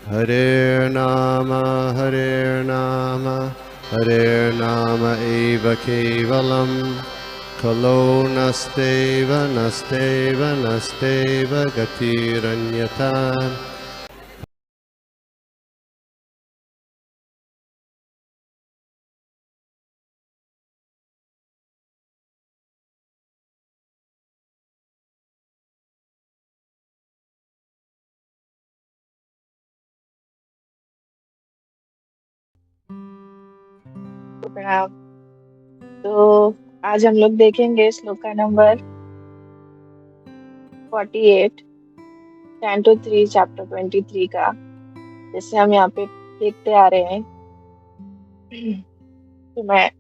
Hare Nama, Hare Nama eva kevalam, Kalo nasteva, nasteva, nasteva gatiranyata. प्रणाम। तो आज हम लोग देखेंगे श्लोका नंबर 48 कैंटो 3 चैप्टर 23 का, जैसे हम यहाँ पे देखते आ रहे हैं। तो मैं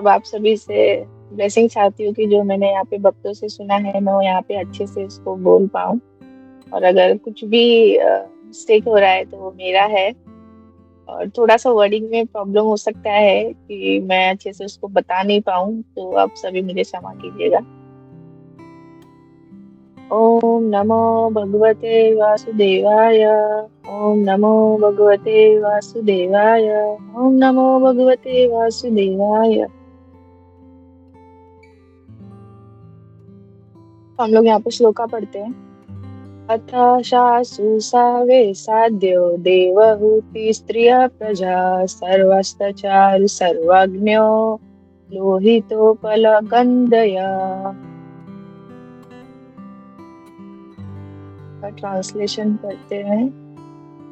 आप सभी से ब्लेसिंग चाहती हूँ कि जो मैंने यहाँ पे भक्तों से सुना है मैं वो यहाँ पे अच्छे से इसको बोल पाऊँ। और अगर कुछ भी मिस्टेक हो रहा है तो वो मेरा है, और थोड़ा सा वर्डिंग में प्रॉब्लम हो सकता है कि मैं अच्छे से उसको बता नहीं पाऊँ, तो आप सभी मुझे क्षमा कीजिएगा। ओम नमो भगवते वासुदेवाय। ओम नमो भगवते वासुदेवाय। ओम नमो भगवते वासुदेवाय। तो हम लोग यहाँ पे श्लोका पढ़ते हैं। अथ शासु सावे साध्यो देवहूति स्त्रिय प्रजा सर्वस्तचारु सर्वज्ञो लोहितोपलकन्दया। का ट्रांसलेशन करते हैं।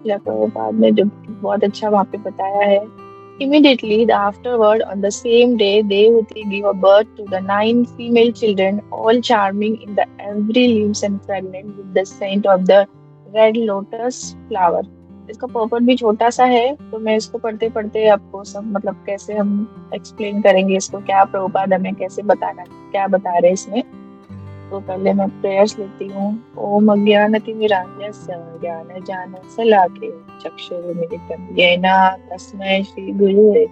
प्रभुपाद ने जो बहुत अच्छा वहाँ पे बताया है। Immediately afterward, on the same day, Devahuti gave a birth to the 9 female children, all charming in the every limbs and pregnant with the scent of the red lotus flower. इसका पर्पट भी छोटा सा है, तो मैं इसको पढ़ते पढ़ते आपको सब मतलब कैसे हम एक्सप्लेन करेंगे इसको, क्या प्रभुपाद हमें कैसे बताना, क्या बता रहे हैं इसमें। तो पहले मैं प्रेयर्स लेती हूँ। ओम अज्ञानतिमिरान्धस्य ज्ञानञ्जनशलाकया चक्षुरुन्मीलितं येन तस्मै श्रीगुरुवे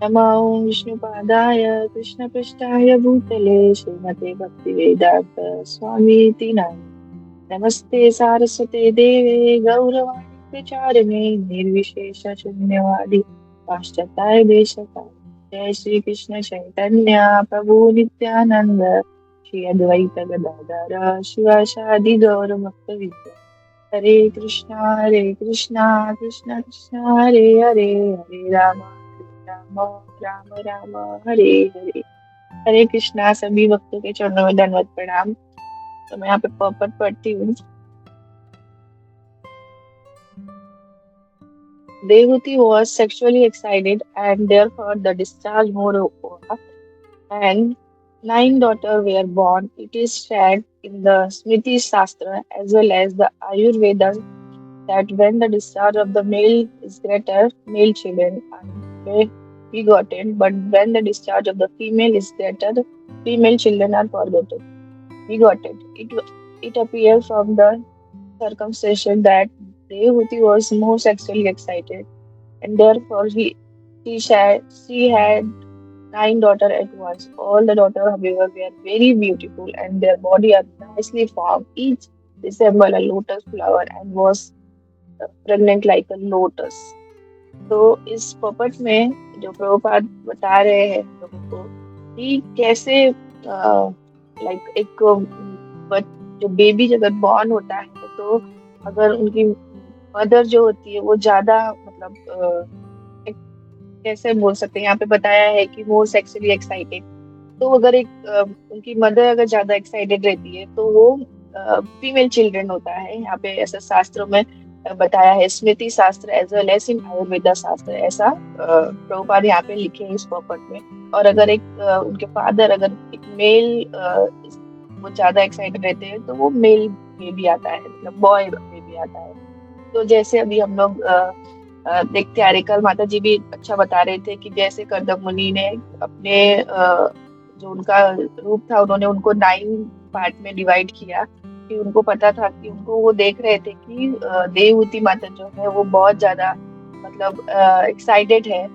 नमः। ओम विष्णुपादाय कृष्णपृष्ठाय भूतले श्रीमते भक्तिवेदान्त स्वामीति नामिने। नमस्ते सारस्वते देवे गौरवाणी प्रचारिणे निर्विशेष शून्यवादी पाश्चात्य देशकाले। जय श्री कृष्ण चैतन्य प्रभु नित्यानंद श्री अद्वैत गदाधर शिवासादि गौर भक्तवृंद। हरे कृष्णा कृष्ण कृष्ण हरे हरे, हरे राम राम राम राम हरे हरे। हरे कृष्णा। सभी भक्तों के चरणों में दंडवत प्रणाम। तो मैं यहाँ पे पर्पट पढ़ती हूँ। Devahuti was sexually excited and therefore the discharge moreover, and 9 daughters were born. It is said in the Smriti Shastra as well as the Ayurveda that when the discharge of the male is greater, male children are begotten, but when the discharge of the female is greater, female children are begotten. It appears from the circumstances that Devahuti was more sexually excited, and therefore she had 9 daughters at once. All the daughters, however, were very beautiful, and their body are nicely formed. Each resembled a lotus flower and was pregnant like a lotus. तो इस puppet में जो प्रभुपाद बता रहे हैं लोगों को कि कैसे लाइक एक जो बेबी अगर बॉर्न होता है, तो अगर उनकी मदर जो होती है वो ज्यादा मतलब कैसे बोल सकते हैं, यहाँ पे बताया है कि मोर सेक्सुअली एक्साइटेड। तो अगर उनकी मदर अगर ज्यादा एक्साइटेड रहती है तो वो फीमेल चिल्ड्रन होता है। यहाँ पे ऐसा शास्त्रों में बताया है, स्मृति शास्त्र as well as in Ayurveda शास्त्र, ऐसा प्रभुपाद यहाँ पे लिखे हैं इस पॉपट में। और अगर उनके फादर अगर एक मेल वो ज्यादा एक्साइटेड रहते हैं तो वो मेल बेबी आता है, मतलब बॉय बेबी आता है। तो जैसे अभी हम लोग देखते आ रहे, कल माता जी भी अच्छा बता रहे थे कि जैसे कर्दम मुनि ने अपने जो उनका रूप था उन्होंने उनको 9 पार्ट में डिवाइड किया, कि उनको पता था कि उनको वो देख रहे थे कि देवहूति माता जो है वो बहुत ज्यादा मतलब एक्साइटेड है।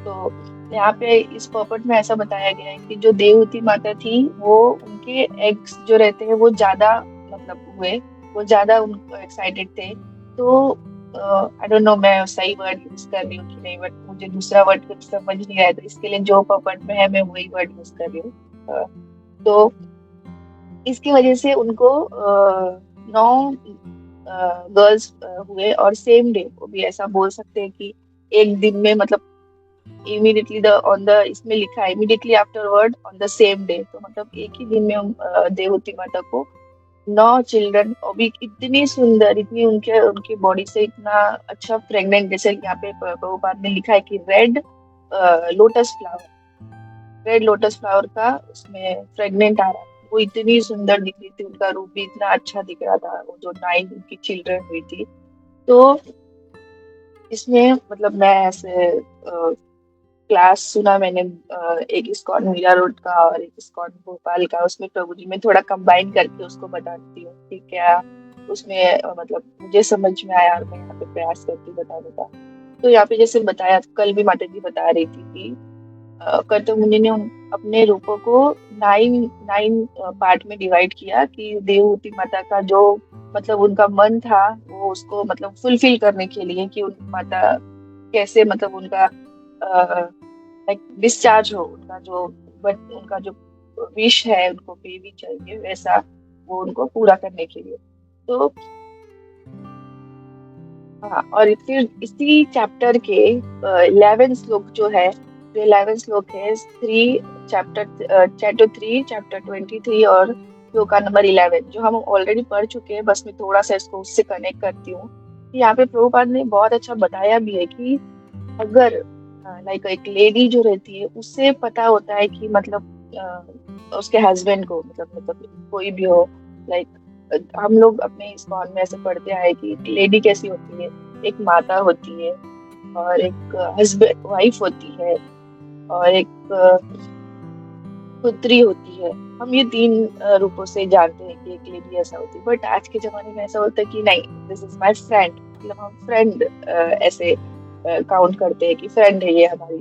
तो यहाँ पे इस पर्पट में ऐसा बताया गया है कि जो देवहूति माता थी वो उनके एग्स जो रहते हैं वो ज्यादा मतलब हुए, वो ज्यादा उनको एक्साइटेड थे। तो आई डोंट नो मैं सही वर्ड यूज कर रही हूँ कि नहीं, बट मुझे दूसरा वर्ड कुछ समझ नहीं आया, तो इसके लिए जो पपट में है मैं वही वर्ड यूज कर रही हूँ। तो इसकी वजह से उनको 9 गर्ल्स हुए, और सेम डे को भी ऐसा बोल सकते हैं कि एक दिन में, मतलब इमीडिएटली द ऑन द इसमें लिखा है immediately afterward on the same day, तो मतलब एक ही दिन में देवहूति माता को 9 चिल्ड्रन, और भी इतनी सुंदर, इतनी उनके उनकी बॉडी से इतना अच्छा प्रेग्नेंट, जैसे यहाँ पे प्रभुपाद ने लिखा है कि lotus flower red lotus flower का उसमें प्रेग्नेंट आ रहा था। वो इतनी सुंदर दिख रही थी, उनका रूप भी इतना अच्छा दिख रहा था, वो जो 9 उनकी चिल्ड्रन हुई थी। तो इसमें मतलब मैं ऐसे क्लास सुना मैंने, एक इस्कॉन मीरा रोड का और एक इस्कॉन भोपाल का, उसमें प्रभु जी में थोड़ा कंबाइन करके उसको बताती हूँ कि क्या उसमें मतलब मुझे समझ में आया, और मैं यहाँ पे प्रयास करती हूँ बताने का। तो यहाँ पे जैसे बताया, कल भी माता जी बता रही थी कि कर्तव्य मुनि ने अपने रूपों को 9 पार्ट में डिवाइड किया, कि देवहूति माता का जो मतलब उनका मन था, वो उसको मतलब फुलफिल करने के लिए, कि उन माता कैसे मतलब उनका लाइक डिस्चार्ज हो, उनका जो बट उनका जो विश है, उनको बेबी चाहिए वैसा, वो उनको पूरा करने के लिए। तो हाँ, और फिर इसी चैप्टर के 11 श्लोक जो है, जो 11 श्लोक है, चैप्टर 23 और श्लोका नंबर 11, जो हम ऑलरेडी पढ़ चुके हैं, बस मैं थोड़ा सा इसको उससे कनेक्ट करती हूँ। यहाँ पे प्रभुपाद ने बहुत अच्छा बताया भी है कि अगर लाइक एक लेडी जो रहती है, उससे पता होता है कि मतलब उसके हस्बैंड को मतलब कोई भी हो, लाइक हम लोग अपने इस्कॉन में ऐसे पढ़ते आए कि लेडी कैसी होती है, एक माता होती है, और एक हस्बैंड वाइफ होती है, और एक पुत्री होती है। हम ये 3 रूपों से जानते हैं कि एक लेडी ऐसा होती है, बट आज के जमाने में ऐसा होता है कि नहीं, दिस इज माय फ्रेंड, मतलब हम फ्रेंड ऐसे काउंट करते हैं कि फ्रेंड है ये हमारी।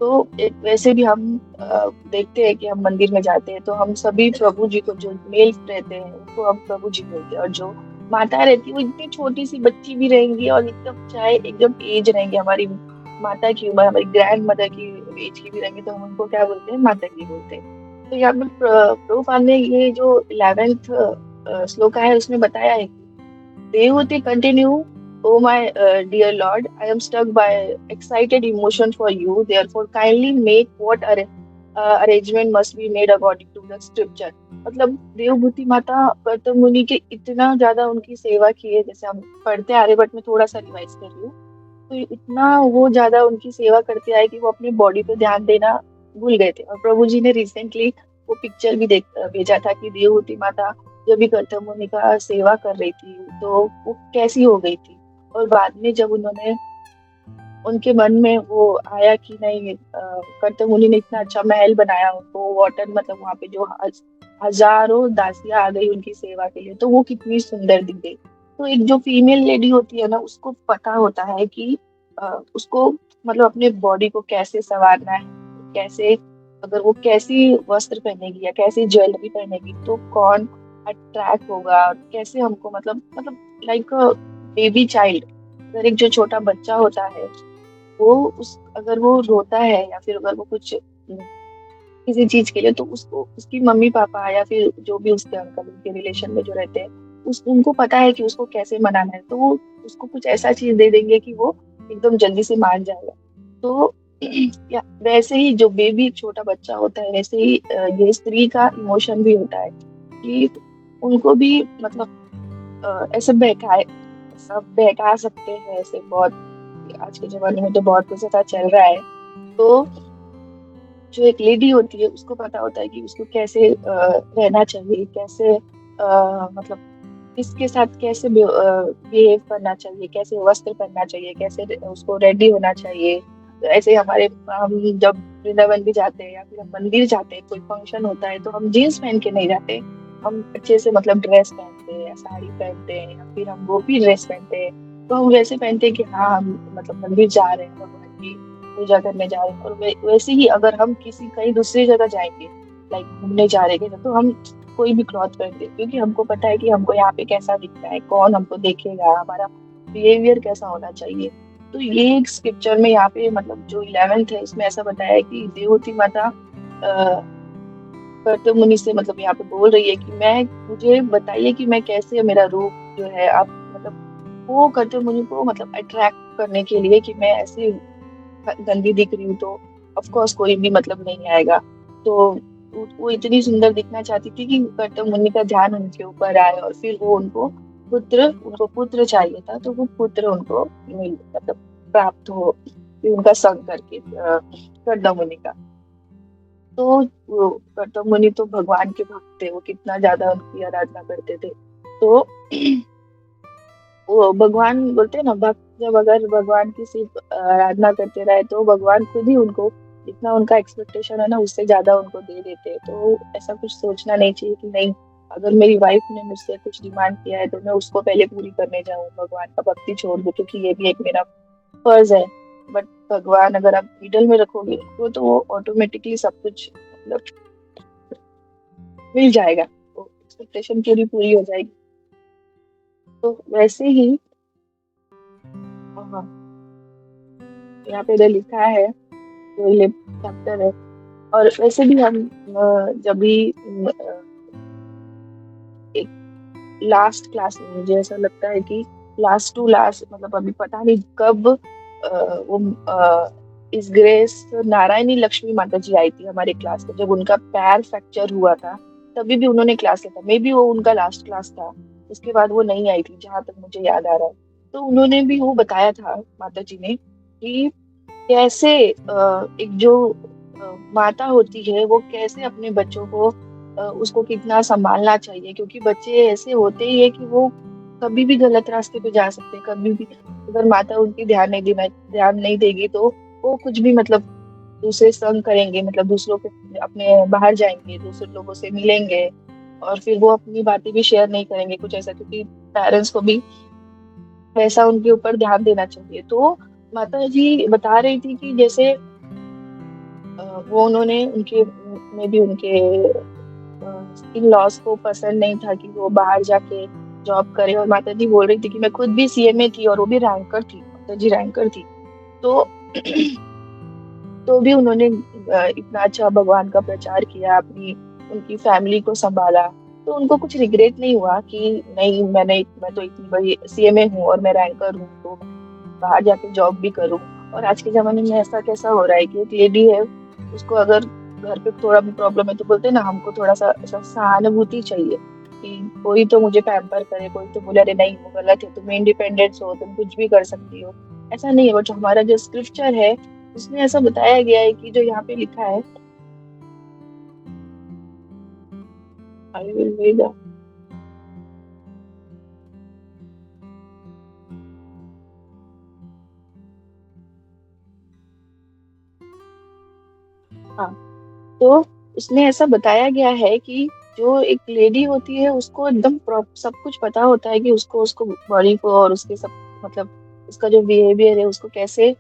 तो एक वैसे भी हम देखते हैं कि हम मंदिर में जाते हैं तो हम सभी प्रभु जी को, जो मेल रहते हैं उनको हम प्रभु जी बोलते हैं, और जो माता रहती है वो इतनी छोटी सी बच्ची भी रहेंगी, और एकदम चाहे एकदम एज रहेंगी, हमारी माता की उम्र, हमारी ग्रैंड मदर की एज की भी रहेंगी, तो हम उनको क्या बोलते हैं, माता जी बोलते हैं। तो यहाँ पे प्रभुपाद ने ये जो 11th श्लोक है उसमें बताया है कि Devhuti continue, "Oh my dear Lord, I am struck by excited emotion for you. Therefore, kindly make what arrangement must be made according to the scripture." मतलब देवभूति माता कर्तव्य मुनि के इतना ज्यादा उनकी सेवा की है, जैसे हम पढ़ते आ रहे, बट मैं थोड़ा सा रिवाइज कर रही हूँ। तो इतना वो ज्यादा उनकी सेवा करते आए कि वो अपनी बॉडी पे ध्यान देना भूल गए थे। और प्रभु जी ने रिसेंटली वो पिक्चर भी भेजा था कि देवहूति माता जब भी कर्तव्य मुनि का सेवा कर रही थी तो वो कैसी हो गई थी। और बाद में जब उन्होंने, उनके मन में वो आया कि नहीं, कर्तव्य मुनि ने इतना अच्छा महल बनाया, उनको वाटर मतलब वहां पे जो हजारों दासियां आ गई उनकी सेवा के लिए, तो वो कितनी सुंदर दिख गई। तो एक जो फीमेल लेडी होती है ना, उसको पता होता है कि उसको मतलब अपने बॉडी को कैसे संवारना है, कैसे, अगर वो कैसी वस्त्र पहनेगी या कैसी ज्वेलरी पहनेगी तो कौन अट्रैक्ट होगा, और कैसे हमको मतलब लाइक बेबी चाइल्ड, अगर एक जो छोटा बच्चा होता है, वो उस अगर वो रोता है या फिर अगर वो कुछ किसी चीज के लिए, तो उसको उसकी मम्मी पापा या फिर जो भी उसके अंकल उनके रिलेशन में जो रहते हैं, उस उनको पता है कि उसको कैसे मनाना है, तो वो उसको कुछ ऐसा चीज दे देंगे कि वो एकदम जल्दी से मान जाएगा। तो या वैसे ही जो बेबी एक छोटा बच्चा होता है, वैसे ही ये स्त्री का इमोशन भी होता है कि उनको भी मतलब ऐसे बहकाए, सब बहका सकते हैं ऐसे बहुत, आज के जमाने में तो बहुत कुछ ऐसा चल रहा है। तो जो एक लेडी होती है उसको पता होता है कि उसको कैसे रहना चाहिए, कैसे मतलब किसके साथ कैसे बिहेव करना चाहिए, कैसे वस्त्र पहनना चाहिए, कैसे उसको रेडी होना चाहिए। तो ऐसे हमारे, हम जब वृंदावन भी जाते हैं या फिर हम मंदिर जाते हैं, कोई फंक्शन होता है, तो हम जीन्स पहन के नहीं जाते, हम अच्छे से मतलब ड्रेस पहनते हैं या साड़ी पहनते हैं या फिर हम गोपी ड्रेस पहनते हैं। तो हम वैसे पहनते हैं कि हाँ हम मतलब मंदिर जा रहे हैं, भगवान की पूजा करने जा रहे हैं। और वैसे ही अगर हम किसी कहीं दूसरी जगह जाएंगे, लाइक घूमने जा रहे हैं, तो हम कोई भी क्लॉथ पहनते हैं, क्योंकि हमको पता है कि हमको यहाँ पे कैसा दिखना है, कौन हमको देखेगा, हमारा बिहेवियर कैसा होना चाहिए। तो ये एक स्क्रिप्चर में यहाँ पे मतलब जो 11th है इसमें ऐसा बताया है कि देवहूति माता कर्तव्य मुनि से मतलब यहाँ पे बोल रही है कि मैं मुझे बताइए कि मैं कैसे मेरा रूप जो है आप मतलब वो कर्तव्य मुनि को मतलब अट्रैक्ट करने के लिए कि मैं ऐसी गंदी दिख रही हूँ तो ऑफ कोर्स कोई भी मतलब नहीं आएगा। तो वो इतनी सुंदर दिखना चाहती थी कि कर्तव्य मुनि का ध्यान उनके ऊपर आए और फिर वो उनको पुत्र चाहिए था तो वो पुत्र उनको मिल मतलब प्राप्त हो फिर उनका संग करके कर्तव्य मुनि का। तो वो गौतम मुनि तो भगवान के भक्त थे, वो कितना ज्यादा उनकी आराधना करते थे। तो वो भगवान बोलते हैं ना भक्त जब अगर भगवान की सिर्फ आराधना करते रहे तो भगवान खुद ही उनको जितना उनका एक्सपेक्टेशन है ना उससे ज्यादा उनको दे देते हैं। तो ऐसा कुछ सोचना नहीं चाहिए कि नहीं अगर मेरी वाइफ ने मुझसे कुछ डिमांड किया है तो मैं उसको पहले पूरी करने जाऊँ भगवान का भक्ति छोड़ दूँ क्योंकि ये भी एक मेरा फर्ज है। बट भगवान अगर आप मिडल में रखोगे उनको तो वो ऑटोमेटिकली सब कुछ मतलब मिल जाएगा, तो एक्सपेक्टेशन पूरी पूरी हो जाएगी। तो वैसे ही हाँ, यहाँ पे जो लिखा है जो ये चैप्टर है और वैसे भी हम जब भी एक लास्ट क्लास में मुझे ऐसा लगता है कि लास्ट टू लास्ट मतलब अभी पता नहीं कब वो इस ग्रेस नारायणी लक्ष्मी माता जी आई थी हमारे क्लास में जब उनका पैर फ्रैक्चर हुआ था। तभी भी उन्होंने क्लास लिया था, मे बी वो उनका लास्ट क्लास था। उसके बाद वो नहीं आई थी जहां तक मुझे याद आ रहा है। तो उन्होंने भी वो बताया था माता जी ने कि कैसे एक जो माता होती है वो कैसे अपने बच्चों को उसको कितना संभालना चाहिए क्योंकि बच्चे ऐसे होते ही है कि वो कभी भी गलत रास्ते पे जा सकते हैं। कभी भी अगर माता उनकी ध्यान नहीं देगी तो वो कुछ भी मतलब दूसरे संग करेंगे मतलब दूसरों के अपने बाहर जाएंगे दूसरे लोगों से मिलेंगे और फिर वो अपनी बातें भी शेयर नहीं करेंगे कुछ ऐसा क्योंकि पेरेंट्स को भी वैसा उनके ऊपर ध्यान देना चाहिए। तो माता जी बता रही थी कि जैसे वो उन्होंने उनके में भी उनके इन लॉज को पसंद नहीं था कि वो बाहर जाके जॉब करे और माता जी बोल रही थी कि मैं खुद भी सीएमए थी और वो भी रैंकर थी, माता जी रैंकर थी। तो तो भी उन्होंने इतना अच्छा भगवान का प्रचार किया अपनी उनकी फैमिली को संभाला। तो उनको कुछ रिग्रेट नहीं हुआ कि नहीं मैं तो इतनी बड़ी सीएमए हूँ और मैं रैंकर हूँ तो बाहर जाके जॉब भी करूँ। और आज के जमाने में ऐसा कैसा हो रहा है कि एक लेडी है उसको अगर घर पे थोड़ा भी प्रॉब्लम है तो बोलते हैं ना हमको थोड़ा सा ऐसा सहानुभूति चाहिए कि कोई तो मुझे पैम्पर करे, कोई तो बोले अरे नहीं वो गलत है तुम इंडिपेंडेंट हो तुम कुछ भी कर सकती हो। ऐसा नहीं है बट हमारा जो स्क्रिप्चर है उसमें ऐसा बताया गया है कि जो यहाँ पे लिखा है आई विल रीड। हाँ, तो उसमें ऐसा बताया गया है कि जो एक लेडी होती है उसको एकदम सब कुछ पता होता है कि उसको उसको बॉडी को और उसके सब मतलब उसका जो बिहेवियर है उसको कैसे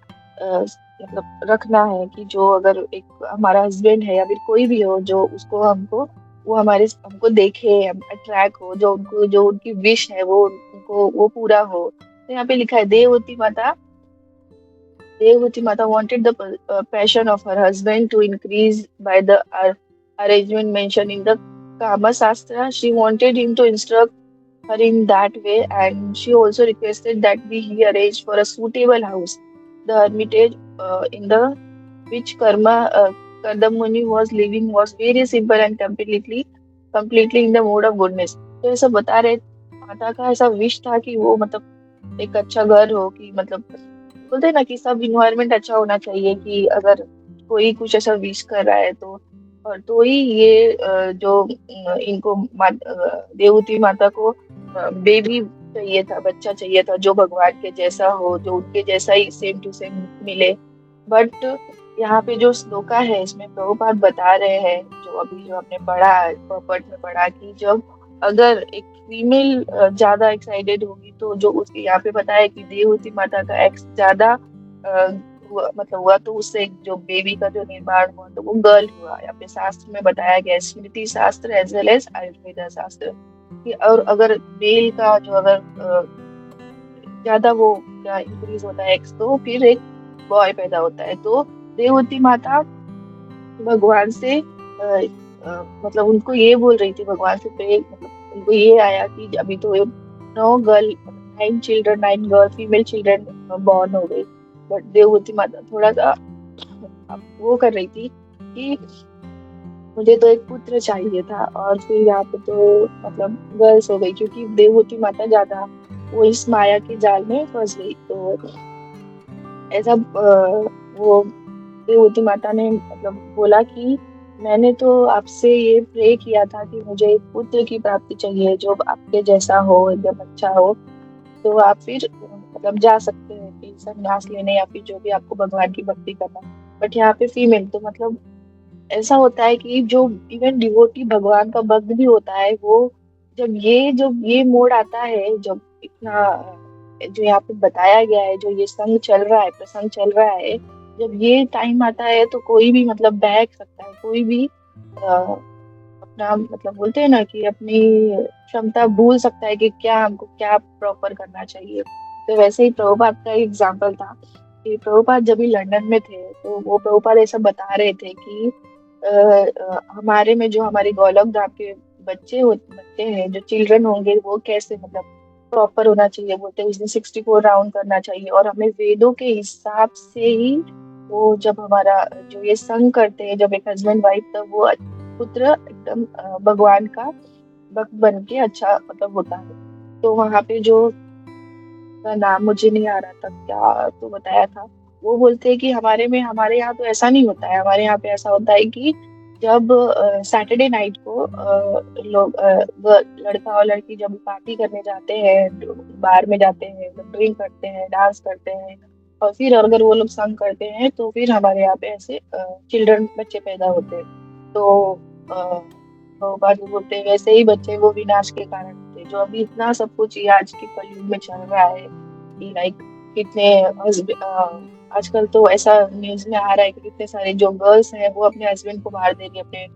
मतलब रखना है कि जो अगर एक हमारा हस्बैंड है या फिर कोई भी हो जो उसको हमको वो हमारे हमको देखे हम अट्रैक्ट हो जो उनको जो उनकी विश है वो उनको वो पूरा हो। तो यहाँ पे लिखा है देववती माता Devhuti Mata wanted the passion of her husband to increase by the arrangement mentioned in the Kama Shastra. She wanted him to instruct her in that way, and she also requested that he arrange for a suitable house. The hermitage in the which Kardamuni was living was very simple and completely in the mode of goodness. तो ऐसा बता रहे माता का ऐसा wish था कि वो मतलब एक अच्छा घर हो कि मतलब बोलते हैं ना कि सब इन्वायरमेंट अच्छा होना चाहिए कि अगर कोई कुछ ऐसा विश कर रहा है तो और तो ही ये जो इनको देवती माता को बेबी चाहिए था, बच्चा चाहिए था जो भगवान के जैसा हो जो उनके जैसा ही सेम टू सेम मिले। बट यहाँ पे जो श्लोका है इसमें प्रभुपाद बता रहे हैं जो अभी जो हमने पढ़ा पॉपर्ट में पढ़ा कि जब अगर एक फीमेल ज्यादा एक्साइटेड होगी तो जो उसके यहाँ पे बताया कि देवहूति माता का एक्स ज्यादा मतलब हुआ तो उससे जो बेबी का जो निर्माण हुआ तो वो गर्ल हुआ। यहाँ पे शास्त्र में बताया गया है, स्मृति शास्त्र एज वेल एज आयुर्वेदा शास्त्र कि और अगर मेल का जो अगर ज्यादा वो क्या इंक्रीज होता है एक्स, तो फिर एक बॉय पैदा होता है। तो देववती माता भगवान से मतलब उनको ये बोल रही थी, भगवान से प्रे मतलब उनको ये आया कि अभी तो 9 girl 9 children 9 girl female children born हो गई। बट देववती माता थोड़ा सा अब वो कर रही थी कि मुझे तो एक पुत्र चाहिए था, और फिर यहाँ पे तो मतलब गर्ल्स हो गई, क्योंकि देववती माता ज्यादा वो इस माया के जाल में फंस गई। तो ऐसा वो देववती माता ने मतलब बोला कि मैंने तो आपसे ये प्रे किया था कि मुझे एक पुत्र की प्राप्ति चाहिए जो आपके जैसा हो, एकदम अच्छा हो। तो आप फिर मतलब जा सकते हैं कि संन्यास लेने या फिर जो भी आपको भगवान की भक्ति करना। बट यहाँ पे फीमेल तो मतलब ऐसा होता है कि जो इवन डिवोटी भगवान का भक्त भी होता है, वो जब ये मोड़ आता है, जब इतना जो यहाँ पे बताया गया है, जो ये संग चल रहा है, प्रसंग चल रहा है, जब ये टाइम आता है तो कोई भी मतलब बहक सकता है, कोई भी अपना मतलब बोलते हैं ना कि अपनी क्षमता भूल सकता है कि क्या हमको क्या प्रॉपर करना चाहिए। तो वैसे ही प्रभुपाद का एग्जाम्पल था कि प्रभुपाद जब भी लंदन में थे, तो वो प्रभुपाद ऐसा बता रहे थे कि हमारे में जो हमारे गोलोक धाम के बच्चे हैं, जो चिल्ड्रन होंगे, वो कैसे मतलब प्रॉपर होना चाहिए। बोलते हैं उसने 64 राउंड करना चाहिए, और हमें वेदों के हिसाब से ही वो जब हमारा जो ये संग करते हैं, जब एक हस्बैंड वाइफ, तब वो पुत्र एकदम भगवान का भक्त बन के अच्छा मतलब होता है। तो वहां पे जो का नाम मुझे नहीं आ रहा था, क्या तो बताया था, वो बोलते हैं कि हमारे यहाँ तो ऐसा नहीं होता है। हमारे यहाँ पे ऐसा होता है कि जब सैटरडे नाइट को लोग लड़का और लड़की जब पार्टी करने जाते हैं, बार में जाते हैं, ड्रिंक करते हैं, डांस करते हैं, और फिर अगर वो लोग संग करते हैं, तो फिर हमारे यहाँ पे ऐसे चिल्ड्रन बच्चे पैदा होते हैं। तो अ, तो बाजू बोलते हैं वैसे ही बच्चे वो विनाश के कारण होते हैं। जो अभी इतना सब कुछ ये आज के कलयुग में चल रहा है कि लाइक कितने आजकल तो ऐसा न्यूज में आ रहा है कि कितने सारे जो गर्ल्स हैं वो अपने हस्बैंड को मार देंगे अपने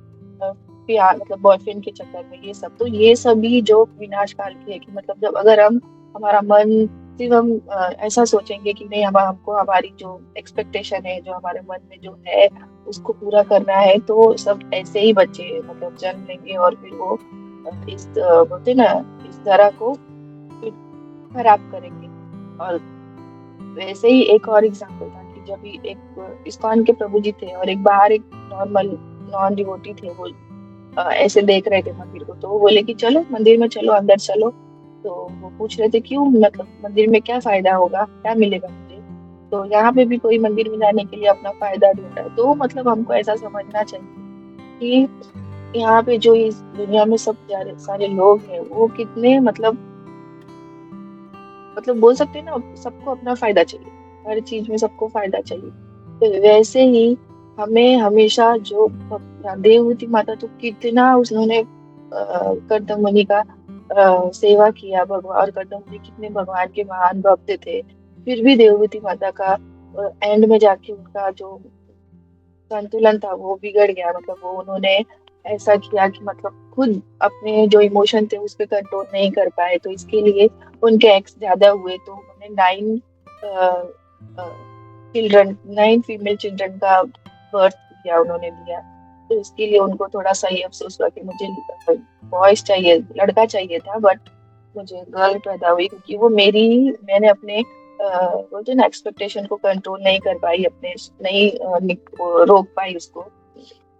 प्यार मतलब बॉयफ्रेंड के चक्कर में। ये सब तो ये सभी जो विनाश काल की है कि मतलब जब अगर हम हमारा मन सिर्फ हम ऐसा सोचेंगे कि नहीं, हम हमको हमारी जो एक्सपेक्टेशन है, जो हमारे मन में जो है, उसको पूरा करना है, तो सब ऐसे ही बच्चे मतलब जन्म लेंगे, और फिर वो बोलते हैं ना, इस तरह को फिर खराब करेंगे। और वैसे ही एक और एग्जांपल था कि जब भी एक इस्कॉन के प्रभु जी थे, और एक बाहर एक नॉर्मल नॉन डिवोटी थे, वो ऐसे देख रहे थे मंदिर को, तो वो बोले कि चलो मंदिर में चलो, अंदर चलो। तो वो पूछ रहे थे क्यों, मतलब मंदिर में क्या फायदा होगा, क्या मिलेगा मुझे। तो यहाँ पे भी कोई मंदिर में जाने के लिए अपना फायदा ढूंढ रहा है। तो मतलब हमको ऐसा समझना चाहिए कि यहाँ पे जो इस दुनिया में सब सारे लोग हैं, वो कितने मतलब बोल सकते हैं ना, सबको अपना फायदा चाहिए, हर चीज में सबको फायदा चाहिए। तो वैसे ही हमें हमेशा जो देवहूति माता तो कितना उसने कर्दम मुनि का सेवा किया भगवान, और कर्दम मुनि कितने भगवान के महान भक्त थे। फिर भी देवहूति माता का एंड में जाके उनका जो संतुलन था वो बिगड़ गया। मतलब वो उन्होंने ऐसा किया कि मतलब खुद अपने जो इमोशन थे उस पर कंट्रोल नहीं कर पाए, तो इसके लिए उनके एक्स ज्यादा हुए। तो उन्होंने 9 फीमेल चिल्ड्रन का बर्थ दिया, उन्होंने दिया। तो इसके लिए उनको थोड़ा सा ये अफसोस हुआ कि मुझे बॉयज चाहिए, लड़का चाहिए था, बट मुझे गर्ल पैदा हुई, क्योंकि वो मैंने अपने बोलते ना एक्सपेक्टेशन को कंट्रोल नहीं कर पाई, अपने नहीं रोक पाई उसको।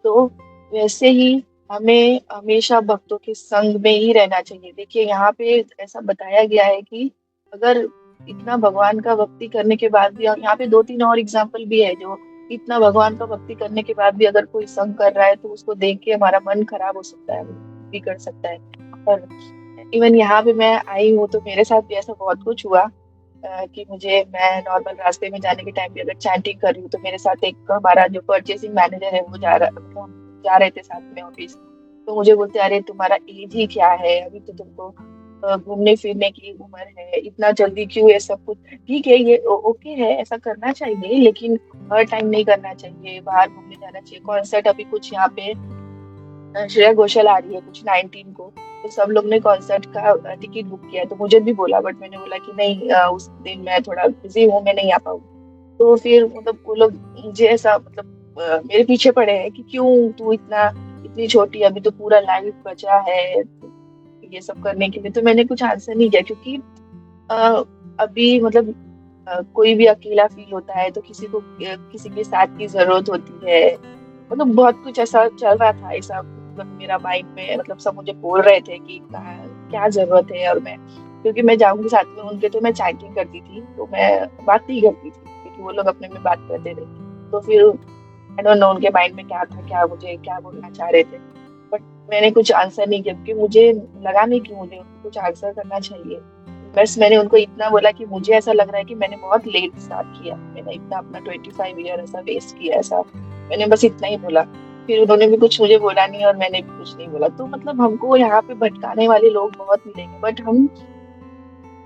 तो वैसे ही हमें हमेशा भक्तों के संग में ही रहना चाहिए। देखिए यहाँ पे ऐसा बताया गया है कि अगर इतना भगवान का भक्ति करने के बाद भी, और यहाँ पे 2-3 और एग्जाम्पल भी है, जो इतना भगवान का भक्ति करने के बाद भी अगर कोई संग कर रहा है, तो उसको देख के हमारा मन खराब हो सकता है, भी कर सकता है। और इवन यहाँ पे मैं आई हूँ तो मेरे साथ भी ऐसा बहुत कुछ हुआ कि मैं नॉर्मल रास्ते में जाने के टाइम भी अगर चैंटिंग कर रही हूँ, तो मेरे साथ एक हमारा जो परचेसिंग मैनेजर है वो मतलब हम जा रहे थे साथ में ऑफिस। तो मुझे बोलते अरे तुम्हारा एज ही क्या है, अभी तो तुमको घूमने फिरने की उम्र है, इतना जल्दी क्यों ये सब कुछ। ठीक है, ये ओके है, ऐसा करना चाहिए, लेकिन हर टाइम नहीं करना चाहिए, बाहर घूमने जाना चाहिए। कॉन्सर्ट अभी कुछ यहाँ पे श्रेया घोषाल आ रही है कुछ 19 को, तो सब लोग ने कॉन्सर्ट का टिकट बुक किया, तो मुझे भी बोला, बट मैंने बोला कि नहीं, उस दिन मैं थोड़ा बिजी हूँ, मैं नहीं आ पाऊँ। तो फिर मतलब वो लोग मुझे ऐसा मतलब मेरे पीछे पड़े हैं कि क्यों तू इतनी छोटी, अभी तो पूरा लाइफ बचा है ये सब करने के लिए। तो मैंने कुछ आंसर नहीं किया, क्योंकि अ, अभी मतलब कोई भी अकेला फील होता है तो किसी को किसी के साथ की जरूरत होती है। मतलब बहुत कुछ ऐसा चल रहा था, ऐसा मतलब मेरा माइंड में, मतलब सब मुझे बोल रहे थे कि क्या जरूरत है। और मैं, क्योंकि मैं जाऊंगी साथ में उनके, तो मैं चैटिंग करती थी, तो मैं बात नहीं करती थी क्योंकि वो लोग अपने में बात करते थे। तो फिर आई डोंट नो उनके माइंड में क्या था, क्या मुझे क्या बोलना चाह रहे थे। बट मैंने कुछ आंसर नहीं किया, क्योंकि मुझे लगा नहीं कि मुझे उनको कुछ आंसर करना चाहिए। बस मैंने उनको इतना बोला कि मुझे ऐसा लग रहा है कि मैंने बहुत लेट स्टार्ट किया, मैंने इतना अपना 25 ईयर ऐसा वेस्ट किया ऐसा। मैंने बस इतना ही बोला। फिर उन्होंने भी कुछ मुझे बोला नहीं और मैंने भी कुछ नहीं बोला। तो मतलब हमको यहाँ पे भटकाने वाले लोग बहुत मिलेंगे, बट हम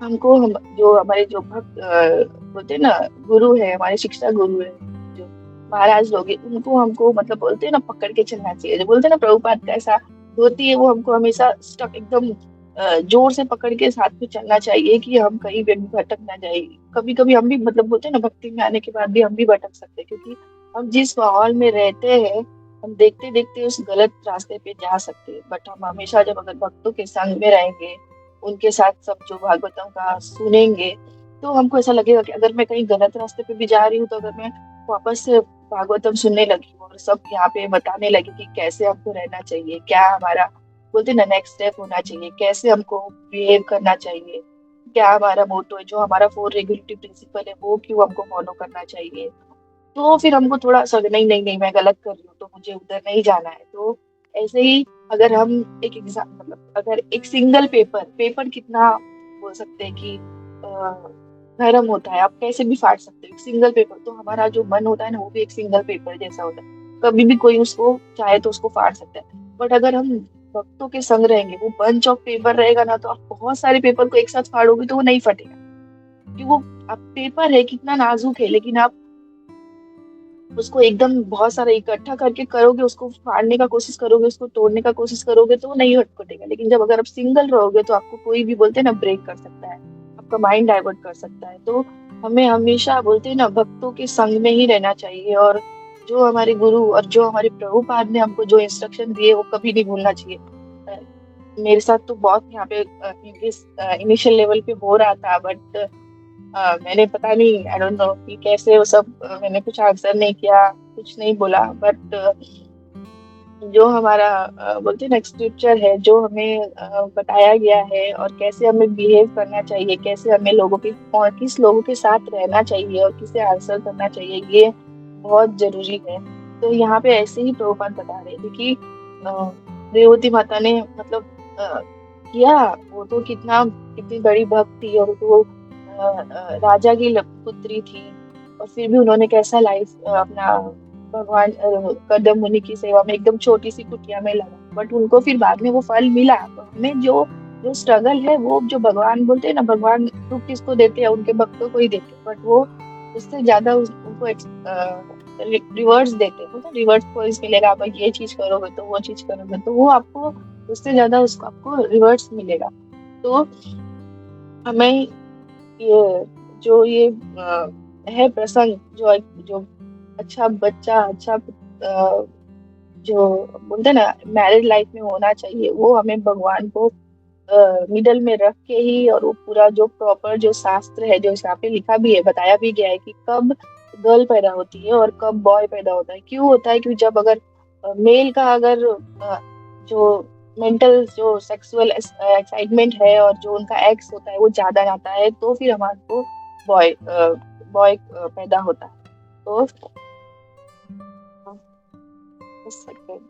जो हमारे जो भक्त बोलते हैं ना, गुरु है, हमारे शिक्षा गुरु है, जो महाराज लोग हैं, उनको हमको मतलब बोलते हैं ना पकड़ के चलना चाहिए। जो बोलते हैं ना प्रभुपाद का ऐसा धोती है, वो हमको हमेशा स्टक एकदम जोर से पकड़ के साथ में चलना चाहिए कि हम कहीं भी भटक ना जाए। कभी कभी हम भी मतलब बोलते हैं ना, भक्ति में आने के बाद भी हम भी भटक सकते हैं, क्योंकि हम जिस माहौल में रहते हैं, हम देखते देखते उस गलत रास्ते पे जा सकते हैं। बट हम हमेशा जब अगर भक्तों के संग में रहेंगे, उनके साथ सब जो भागवतम का सुनेंगे, तो हमको ऐसा लगेगा कि अगर मैं कहीं गलत रास्ते पे भी जा रही हूँ, तो अगर मैं वापस से भागवतम सुनने लगी हूँ और सब यहाँ पे बताने लगी कि कैसे हमको रहना चाहिए, क्या हमारा बोलते ना नेक्स्ट स्टेप होना चाहिए, कैसे हमको बिहेव करना चाहिए, क्या हमारा मोटो है, जो हमारा 4 रेगुलेटरी प्रिंसिपल है, वो क्यों हमको फॉलो करना चाहिए। तो फिर हमको थोड़ा सा नहीं नहीं नहीं, मैं गलत कर रही हूँ, तो मुझे उधर नहीं जाना है। तो ऐसे ही अगर हम एक एग्जाम मतलब अगर एक सिंगल पेपर पेपर कितना बोल सकते हैं कि नरम होता है, आप कैसे भी फाड़ सकते हो एक सिंगल पेपर। तो हमारा जो मन होता है ना, वो भी एक सिंगल पेपर जैसा होता है, कभी भी कोई उसको चाहे तो उसको फाड़ सकता है। बट अगर हम भक्तों के संग रहेंगे, वो बंच ऑफ पेपर रहेगा ना, तो आप बहुत सारे पेपर को एक साथ फाड़ोगे तो वो नहीं फटेगा, क्योंकि वो आप पेपर है कितना नाजुक है, लेकिन आप उसको एकदम बहुत सारा इकट्ठा करके करोगे, उसको फाड़ने का कोशिश करोगे, उसको तोड़ने का कोशिश करोगे, तो वो नहीं कटेगा। लेकिन जब अगर आप सिंगल रहोगे, तो आपको कोई भी बोलते हैं ना ब्रेक कर सकता है, आपका माइंड डाइवर्ट कर सकता है। तो हमें हमेशा बोलते हैं ना भक्तों के संग में ही रहना चाहिए, और जो हमारे गुरु और जो हमारे प्रभुपाद ने हमको जो इंस्ट्रक्शन दिए, वो कभी नहीं भूलना चाहिए। अ, मेरे साथ तो बहुत यहाँ पे इंग्लिश इनिशियल लेवल पे हो रहा था, बट मैंने पता नहीं, आई डोंट नो कि कैसे वो सब मैंने कुछ आंसर नहीं किया, कुछ नहीं बोला। बट जो हमारा बोलते हैं ना स्क्रिप्चर है, जो हमें बताया गया है, और कैसे हमें बिहेव करना चाहिए, कैसे हमें लोगों के और किस लोगों के साथ रहना चाहिए और किसे आंसर करना चाहिए, ये बहुत जरूरी है। तो यहाँ पे ऐसे ही प्रभुपाद बता रहे थे कि देवती माता ने मतलब किया, वो तो कितनी बड़ी भक्त थी, और तो राजा की पुत्री थी, और फिर भी उन्होंने कैसा लाइफ अपना भगवान कदम मुनि की सेवा में एकदम छोटी सी कुटिया में लगा, बट उनको फिर बाद में वो फल मिला। तो हमें जो जो स्ट्रगल है, वो जो भगवान बोलते हैं ना, भगवान दुख किसको देते हैं, उनके भक्तों को ही देते हैं, बट वो उससे ज्यादा उनको रिवर्स देते हैं। तो रिवर्स पॉइंट्स मिलेगा, आप ये चीज करोगे तो वो चीज करोगे तो वो आपको उससे ज्यादा उसको आपको रिवर्स मिलेगा। तो हमें ये जो ये है प्रसंग, जो जो अच्छा बच्चा, अच्छा जो बोलते हैं ना मैरिड लाइफ में होना चाहिए, वो हमें भगवान को मिडल में रख के ही, और वो पूरा जो प्रॉपर जो शास्त्र है, जो यहाँ पे लिखा भी है, बताया भी गया है कि कब गर्ल पैदा होती है और कब बॉय पैदा होता है। क्यों होता है? क्योंकि जब अगर मेल का अगर जो मेंटल जो सेक्सुअल एक्साइटमेंट है और जो उनका एक्स होता है वो ज्यादा रहता है, तो फिर हमारे को बॉय बॉय पैदा होता है। तो just a second.